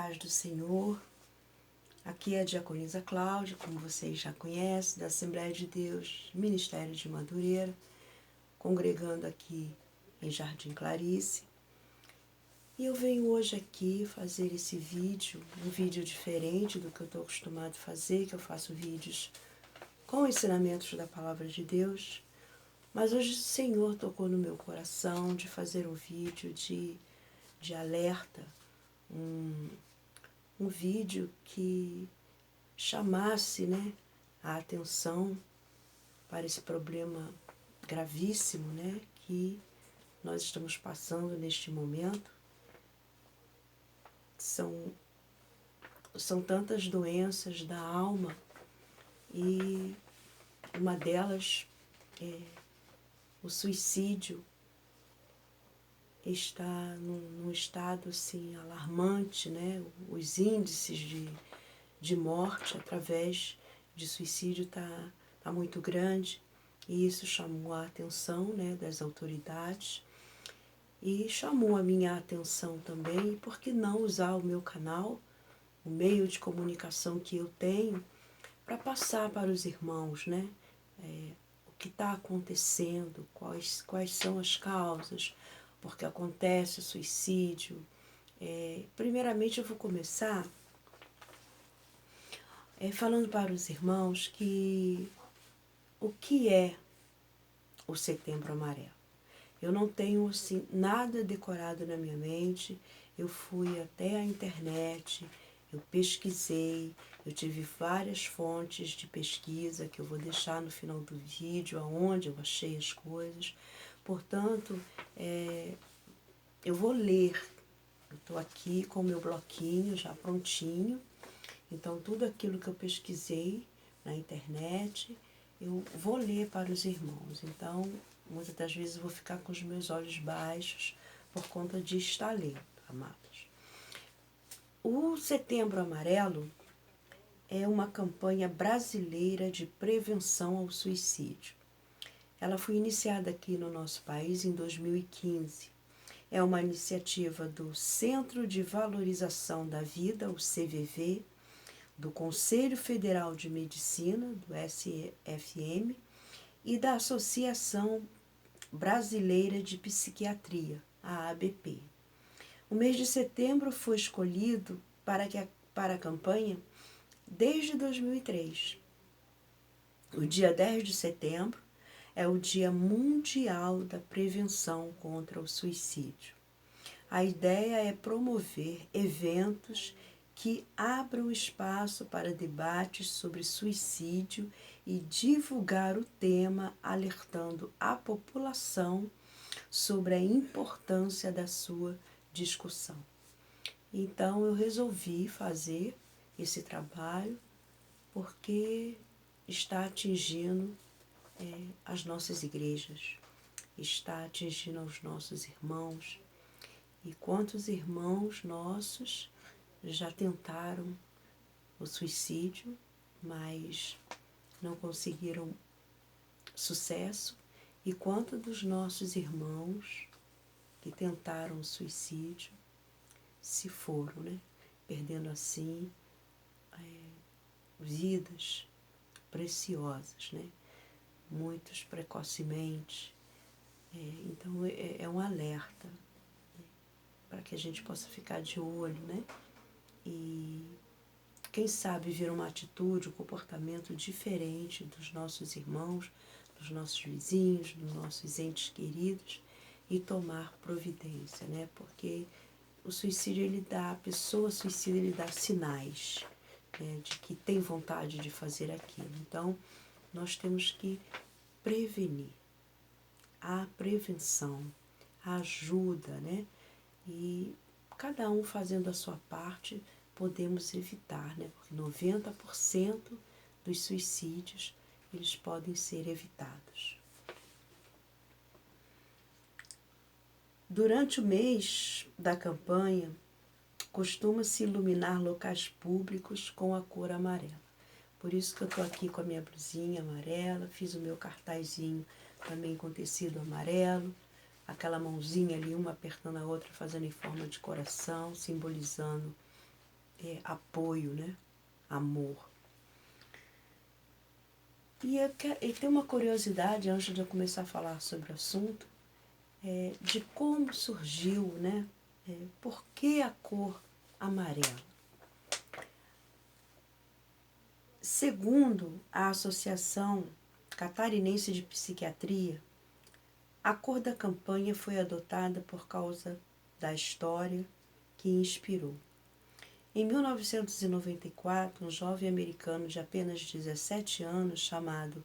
paz do Senhor. Aqui é a Diaconisa Cláudia, como vocês já conhecem, da Assembleia de Deus, Ministério de Madureira, congregando aqui em Jardim Clarice. E eu venho hoje aqui fazer esse vídeo, um vídeo diferente do que eu estou acostumado a fazer, que eu faço vídeos com ensinamentos da Palavra de Deus. Mas hoje o Senhor tocou no meu coração de fazer um vídeo de alerta, um vídeo que chamasse, a atenção para esse problema gravíssimo, que nós estamos passando neste momento. São tantas doenças da alma e uma delas é o suicídio. Está num estado assim alarmante, Os índices de morte através de suicídio tá muito grande, e isso chamou a atenção, das autoridades, e chamou a minha atenção também. Por que não usar o meu canal, o meio de comunicação que eu tenho, para passar para os irmãos, o que está acontecendo, quais são as causas, porque acontece o suicídio. Primeiramente eu vou começar falando para os irmãos o que é o Setembro Amarelo. Eu não tenho assim, nada decorado na minha mente. Eu fui até a internet, eu pesquisei, eu tive várias fontes de pesquisa que eu vou deixar no final do vídeo, aonde eu achei as coisas. Portanto, eu vou ler. Eu estou aqui com o meu bloquinho já prontinho. Então, tudo aquilo que eu pesquisei na internet, eu vou ler para os irmãos. Então, muitas das vezes eu vou ficar com os meus olhos baixos por conta de estar lendo, amados. O Setembro Amarelo é uma campanha brasileira de prevenção ao suicídio. Ela foi iniciada aqui no nosso país em 2015. É uma iniciativa do Centro de Valorização da Vida, o CVV, do Conselho Federal de Medicina, do SFM, e da Associação Brasileira de Psiquiatria, a ABP. O mês de setembro foi escolhido para a campanha desde 2003. O dia 10 de setembro é o Dia Mundial da Prevenção contra o Suicídio. A ideia é promover eventos que abram espaço para debates sobre suicídio e divulgar o tema, alertando a população sobre a importância da sua discussão. Então, eu resolvi fazer esse trabalho porque está atingindo as nossas igrejas, está atingindo os nossos irmãos. E quantos irmãos nossos já tentaram o suicídio, mas não conseguiram sucesso, e quantos dos nossos irmãos que tentaram o suicídio se foram, perdendo assim vidas preciosas, muitos precocemente. Então é um alerta, para que a gente possa ficar de olho, e quem sabe vir uma atitude, um comportamento diferente dos nossos irmãos, dos nossos vizinhos, dos nossos entes queridos, e tomar providência, porque o suicídio, a pessoa suicida, ele dá sinais, de que tem vontade de fazer aquilo. Então, nós temos que prevenir. A prevenção, a ajuda, e cada um fazendo a sua parte, podemos evitar, porque 90% dos suicídios, eles podem ser evitados. Durante o mês da campanha, costuma-se iluminar locais públicos com a cor amarela. Por isso que eu estou aqui com a minha blusinha amarela, fiz o meu cartazinho também com tecido amarelo, aquela mãozinha ali, uma apertando a outra, fazendo em forma de coração, simbolizando apoio, né? Amor. E tem uma curiosidade, antes de eu começar a falar sobre o assunto, de como surgiu, né? Por que a cor amarela? Segundo a Associação Catarinense de Psiquiatria, a cor da campanha foi adotada por causa da história que inspirou. Em 1994, um jovem americano de apenas 17 anos, chamado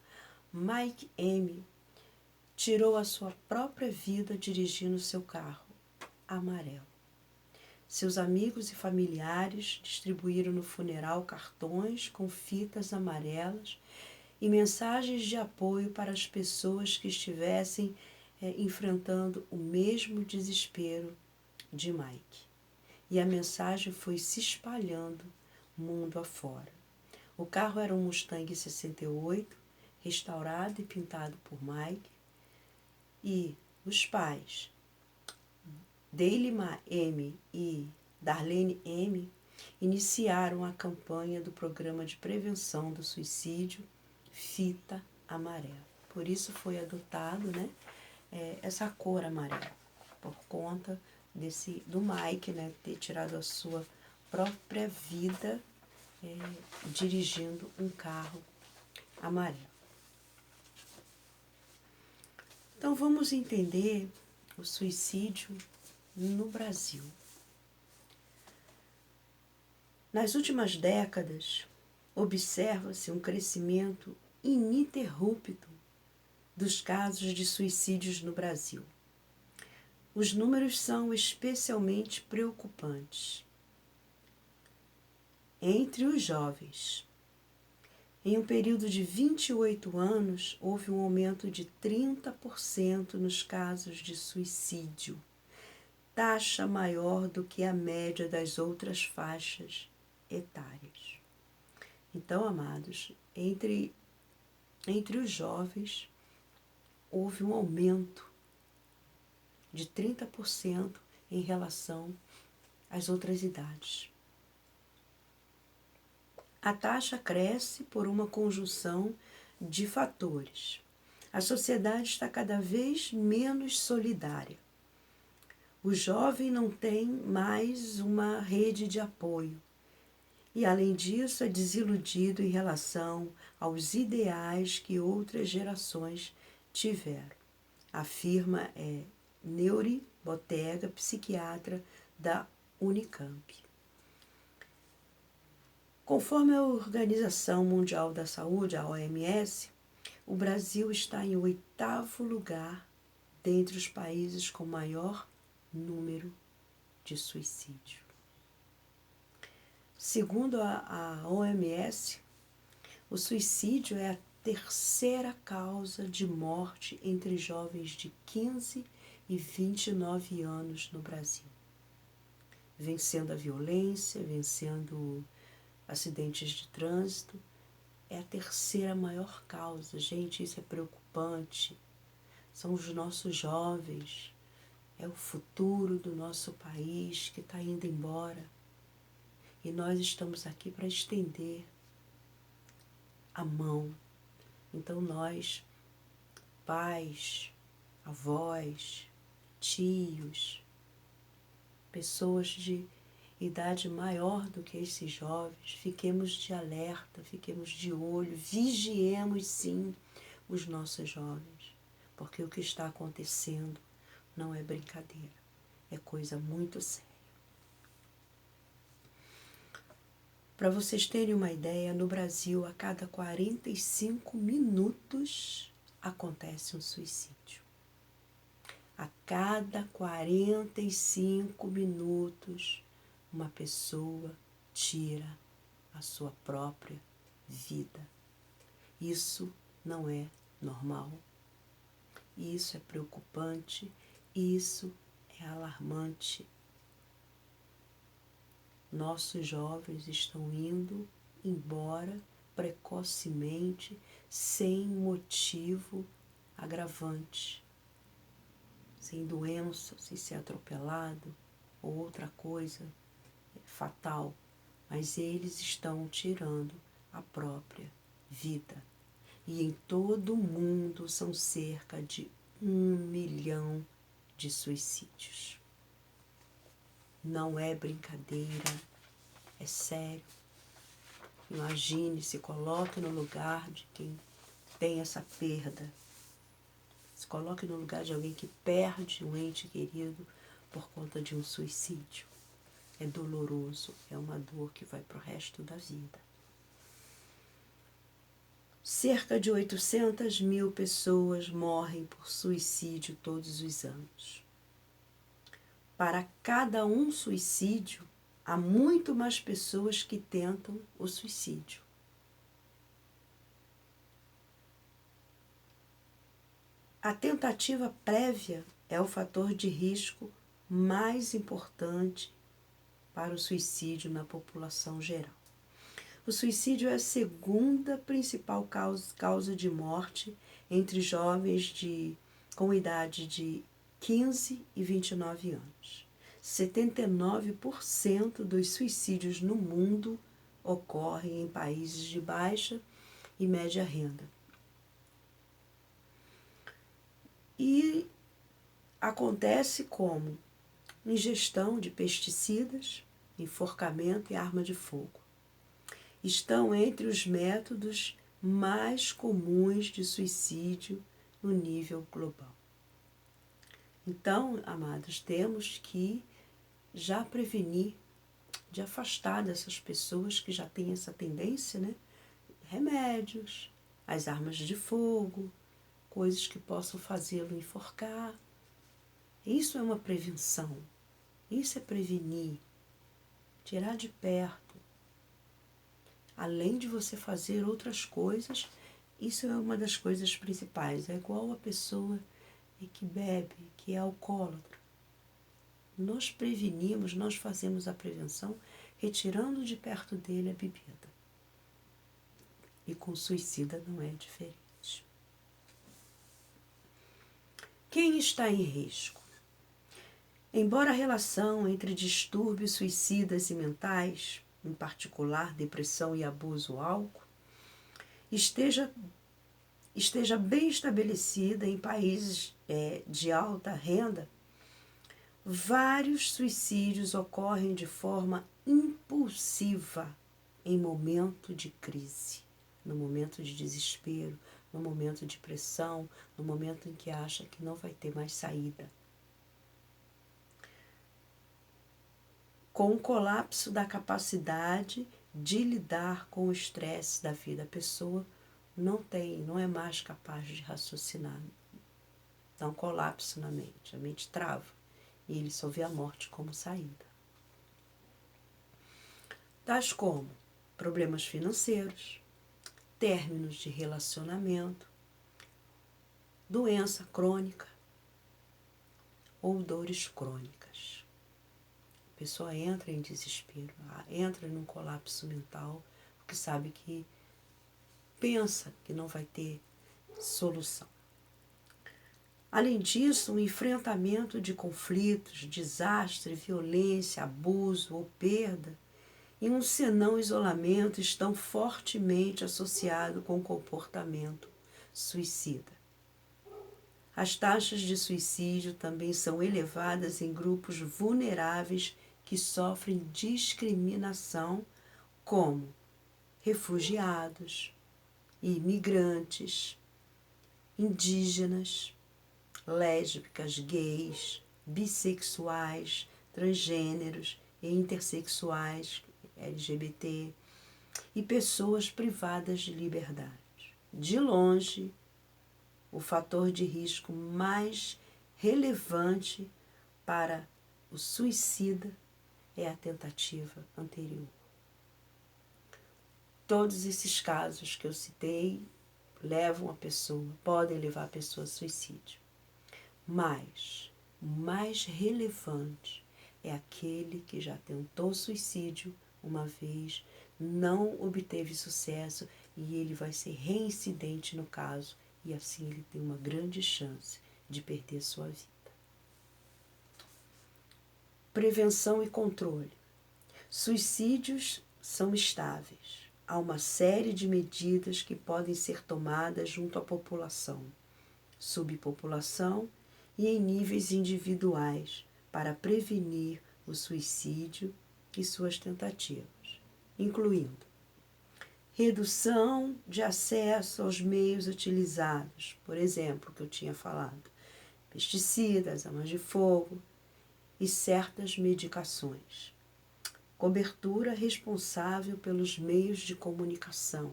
Mike M., tirou a sua própria vida dirigindo seu carro amarelo. Seus amigos e familiares distribuíram no funeral cartões com fitas amarelas e mensagens de apoio para as pessoas que estivessem enfrentando o mesmo desespero de Mike. E a mensagem foi se espalhando mundo afora. O carro era um Mustang 68, restaurado e pintado por Mike, e os pais, Dale M. e Darlene M., iniciaram a campanha do Programa de Prevenção do Suicídio Fita Amarela. Por isso foi adotado, né, essa cor amarela, por conta do Mike, né, ter tirado a sua própria vida dirigindo um carro amarelo. Então vamos entender o suicídio no Brasil. Nas últimas décadas, observa-se um crescimento ininterrupto dos casos de suicídios no Brasil. Os números são especialmente preocupantes. Entre os jovens, em um período de 28 anos, houve um aumento de 30% nos casos de suicídio, taxa maior do que a média das outras faixas etárias. Então, amados, entre os jovens, houve um aumento de 30% em relação às outras idades. A taxa cresce por uma conjunção de fatores. A sociedade está cada vez menos solidária. O jovem não tem mais uma rede de apoio e, além disso, é desiludido em relação aos ideais que outras gerações tiveram, afirma Neuri Botega, psiquiatra da Unicamp. Conforme a Organização Mundial da Saúde, a OMS, o Brasil está em 8º lugar dentre os países com maior número de suicídio. Segundo a OMS, o suicídio é a terceira causa de morte entre jovens de 15 e 29 anos no Brasil, vencendo a violência, vencendo acidentes de trânsito. É a terceira maior causa. Gente, isso é preocupante. São os nossos jovens, é o futuro do nosso país que está indo embora. E nós estamos aqui para estender a mão. Então nós, pais, avós, tios, pessoas de idade maior do que esses jovens, fiquemos de alerta, fiquemos de olho, vigiemos sim os nossos jovens, porque o que está acontecendo não é brincadeira, é coisa muito séria. Para vocês terem uma ideia, no Brasil, a cada 45 minutos acontece um suicídio. A cada 45 minutos, uma pessoa tira a sua própria vida. Isso não é normal. Isso é preocupante. Isso é alarmante. Nossos jovens estão indo embora precocemente, sem motivo agravante, sem doença, sem ser atropelado ou outra coisa fatal, mas eles estão tirando a própria vida. E em todo o mundo são cerca de 1 milhão de suicídios. Não é brincadeira, é sério. Imagine, se coloque no lugar de quem tem essa perda. Se coloque no lugar de alguém que perde um ente querido por conta de um suicídio. É doloroso, é uma dor que vai para o resto da vida. Cerca de 800 mil pessoas morrem por suicídio todos os anos. Para cada um suicídio, há muito mais pessoas que tentam o suicídio. A tentativa prévia é o fator de risco mais importante para o suicídio na população geral. O suicídio é a segunda principal causa de morte entre jovens com idade de 15 e 29 anos. 79% dos suicídios no mundo ocorrem em países de baixa e média renda. E acontece como ingestão de pesticidas, enforcamento e arma de fogo. Estão entre os métodos mais comuns de suicídio no nível global. Então, amados, temos que já prevenir, de afastar dessas pessoas que já têm essa tendência, né? Remédios, as armas de fogo, coisas que possam fazê-lo enforcar. Isso é uma prevenção, isso é prevenir, tirar de perto. Além de você fazer outras coisas, isso é uma das coisas principais. É igual a pessoa que bebe, que é alcoólatra. Nós prevenimos, nós fazemos a prevenção retirando de perto dele a bebida. E com o suicida não é diferente. Quem está em risco? Embora a relação entre distúrbios suicidas e mentais, em particular depressão e abuso álcool, esteja bem estabelecida em países de alta renda, vários suicídios ocorrem de forma impulsiva em momento de crise, no momento de desespero, no momento de pressão, no momento em que acha que não vai ter mais saída. Com o colapso da capacidade de lidar com o estresse da vida, a pessoa não é mais capaz de raciocinar. Dá um colapso na mente, a mente trava e ele só vê a morte como saída. Tais como problemas financeiros, términos de relacionamento, doença crônica ou dores crônicas. A pessoa entra em desespero, entra num colapso mental, porque sabe que pensa que não vai ter solução. Além disso, o enfrentamento de conflitos, desastre, violência, abuso ou perda, e um senão isolamento estão fortemente associados com o comportamento suicida. As taxas de suicídio também são elevadas em grupos vulneráveis que sofrem discriminação, como refugiados, imigrantes, indígenas, lésbicas, gays, bissexuais, transgêneros e intersexuais, LGBT, e pessoas privadas de liberdade. De longe, o fator de risco mais relevante para o suicida é a tentativa anterior. Todos esses casos que eu citei podem levar a pessoa a suicídio. Mas o mais relevante é aquele que já tentou suicídio uma vez, não obteve sucesso e ele vai ser reincidente no caso e assim ele tem uma grande chance de perder sua vida. Prevenção e controle. Suicídios são estáveis. Há uma série de medidas que podem ser tomadas junto à população, subpopulação e em níveis individuais para prevenir o suicídio e suas tentativas, incluindo redução de acesso aos meios utilizados, por exemplo, que eu tinha falado, pesticidas, armas de fogo e certas medicações. Cobertura responsável pelos meios de comunicação.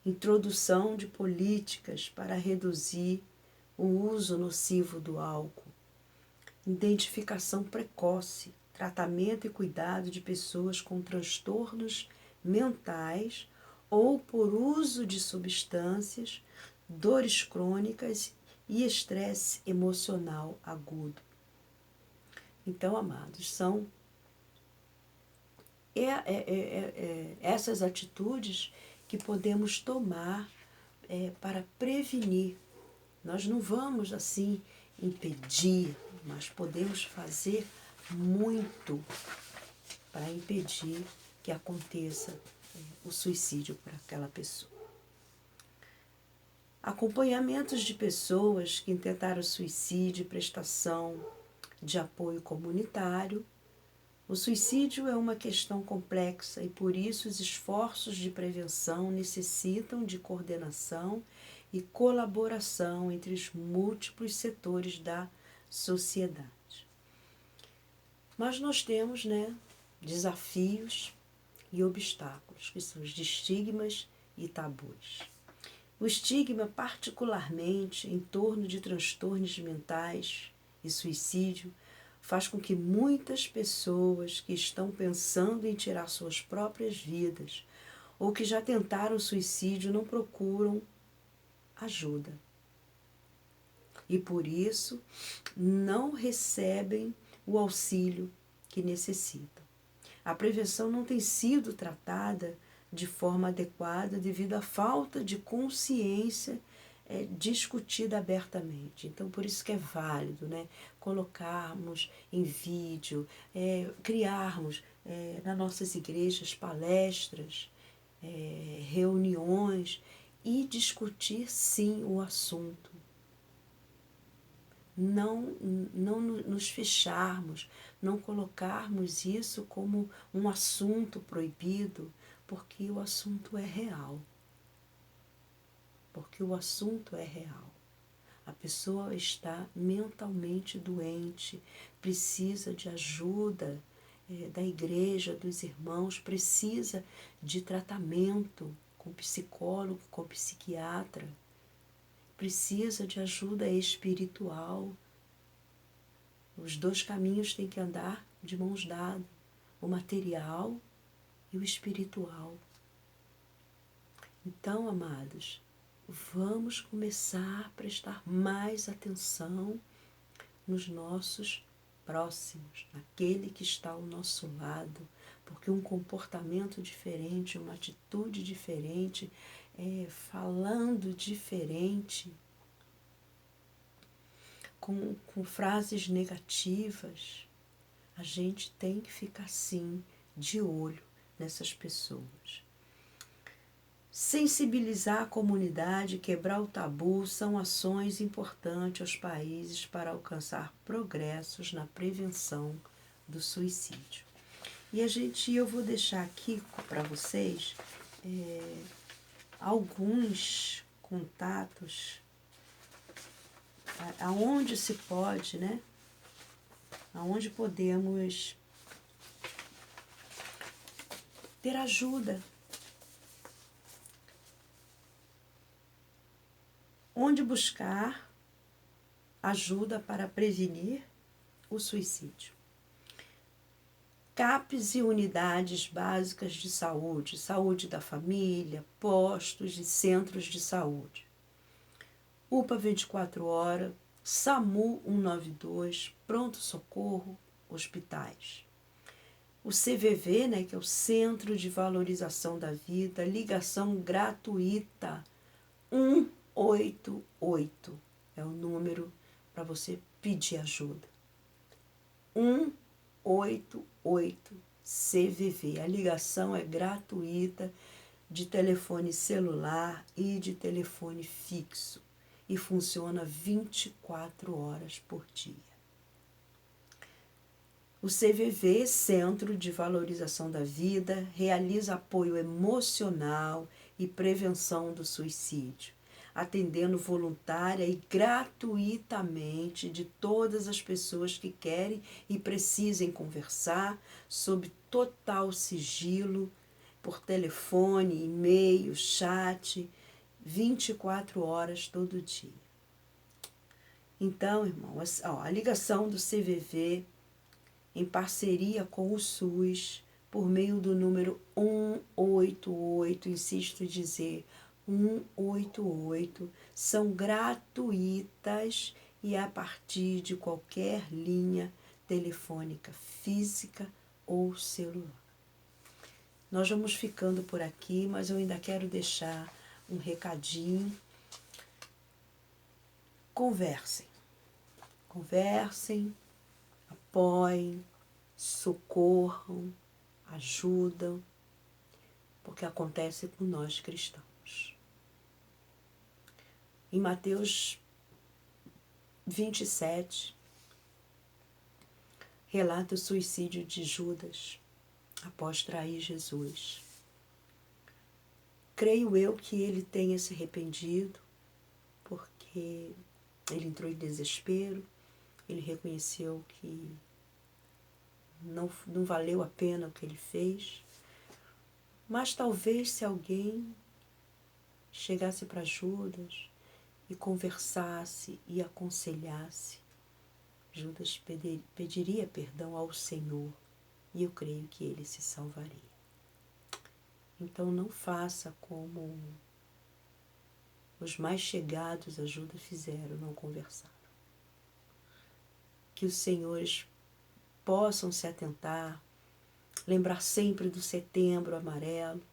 Introdução de políticas para reduzir o uso nocivo do álcool. Identificação precoce, tratamento e cuidado de pessoas com transtornos mentais ou por uso de substâncias, dores crônicas e estresse emocional agudo. Então, amados, são essas atitudes que podemos tomar para prevenir. Nós não vamos, assim, impedir, mas podemos fazer muito para impedir que aconteça o suicídio para aquela pessoa. Acompanhamentos de pessoas que intentaram suicídio e prestação de apoio comunitário. O suicídio é uma questão complexa e, por isso, os esforços de prevenção necessitam de coordenação e colaboração entre os múltiplos setores da sociedade. Mas nós temos, desafios e obstáculos, que são os de estigmas e tabus. O estigma, particularmente em torno de transtornos mentais e suicídio, faz com que muitas pessoas que estão pensando em tirar suas próprias vidas ou que já tentaram suicídio não procuram ajuda. E por isso não recebem o auxílio que necessitam. A prevenção não tem sido tratada de forma adequada devido à falta de consciência discutida abertamente. Então, por isso que é válido, colocarmos em vídeo, criarmos nas nossas igrejas palestras, reuniões e discutir, sim, o assunto. Não nos fecharmos, não colocarmos isso como um assunto proibido, porque o assunto é real. Porque o assunto é real. A pessoa está mentalmente doente, precisa de ajuda da igreja, dos irmãos, precisa de tratamento com psicólogo, com psiquiatra, precisa de ajuda espiritual. Os dois caminhos têm que andar de mãos dadas, o material e o espiritual. Então, amados, vamos começar a prestar mais atenção nos nossos próximos, naquele que está ao nosso lado, porque um comportamento diferente, uma atitude diferente, falando diferente, com frases negativas, a gente tem que ficar, sim, de olho nessas pessoas. Sensibilizar a comunidade, quebrar o tabu são ações importantes aos países para alcançar progressos na prevenção do suicídio. E eu vou deixar aqui para vocês alguns contatos aonde se pode, aonde podemos ter ajuda. Onde buscar ajuda para prevenir o suicídio. CAPs e unidades básicas de saúde, saúde da família, postos e centros de saúde. UPA 24 horas, SAMU 192, pronto-socorro, hospitais. O CVV, que é o Centro de Valorização da Vida, ligação gratuita 188 é o número para você pedir ajuda. 188. CVV. A ligação é gratuita de telefone celular e de telefone fixo e funciona 24 horas por dia. O CVV, Centro de Valorização da Vida, realiza apoio emocional e prevenção do suicídio, atendendo voluntária e gratuitamente de todas as pessoas que querem e precisem conversar sob total sigilo, por telefone, e-mail, chat, 24 horas todo dia. Então, irmão, a ligação do CVV em parceria com o SUS, por meio do número 188, insisto em dizer, 188, são gratuitas e a partir de qualquer linha telefônica física ou celular. Nós vamos ficando por aqui, mas eu ainda quero deixar um recadinho. Conversem. Conversem, apoiem, socorram, ajudam, porque acontece com nós cristãos. Em Mateus 27, relata o suicídio de Judas após trair Jesus. Creio eu que ele tenha se arrependido, porque ele entrou em desespero, ele reconheceu que não valeu a pena o que ele fez, mas talvez se alguém chegasse para Judas e conversasse e aconselhasse, Judas pediria perdão ao Senhor e eu creio que ele se salvaria. Então não faça como os mais chegados a Judas fizeram, não conversaram. Que os senhores possam se atentar, lembrar sempre do Setembro Amarelo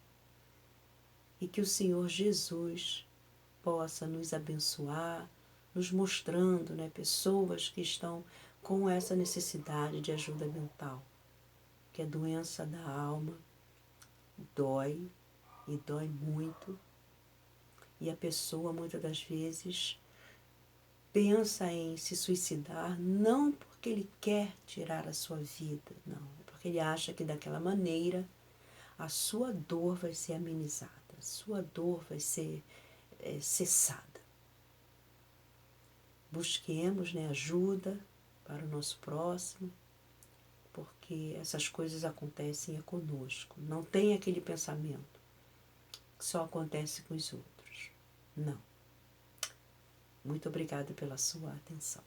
e que o Senhor Jesus possa nos abençoar, nos mostrando, pessoas que estão com essa necessidade de ajuda mental, que a doença da alma dói e dói muito, e a pessoa muitas das vezes pensa em se suicidar não porque ele quer tirar a sua vida, não, é porque ele acha que daquela maneira a sua dor vai ser amenizada, a sua dor vai ser cessada. Busquemos ajuda para o nosso próximo, porque essas coisas acontecem conosco. Não tem aquele pensamento que só acontece com os outros. Não. Muito obrigada pela sua atenção.